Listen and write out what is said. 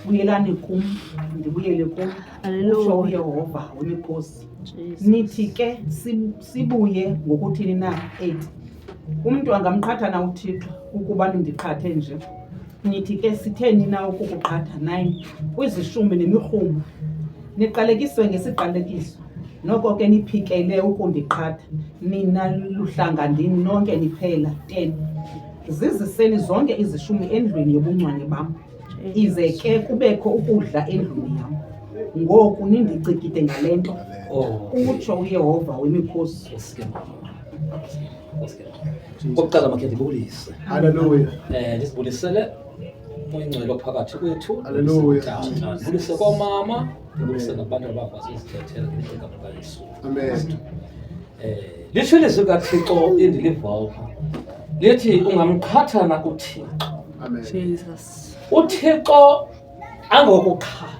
buyelani kum ndibuyele kum utsho uYehova wemikhosi. Nithi ke sibuye ngokuthini na 8 umntu angamqhatha na uThixo ukuba nindiqhathe nje. Nithi ke sitheni na ukukuqhatha 9 kwizishumi nemirhumo niqalekiswe ngesiqalekiso. Noko ke niphikele ukundiqhatha nina luhlanga ndini nonke niphela 10 ziziseni zonke izishumi endlwini yobuncwane bam ize ke kubekho ukudla endlwini yam. Ngoku nindicikide ngale nto utsho uYehova wemikhosi. Okokuqala makhe ndibulise. Haleluya. Ndisibulisele uyingcwele phakathi kwethu. Haleluya. Ndibulise komama, ndibulise nabantu abakwazi uzithethela ngegama likaYesu. Amen. Lisho ilizwi likaThixo endilivayo lithi ungamqhatha na uThixo. Amen. Jesus. uThixo angokuqhatha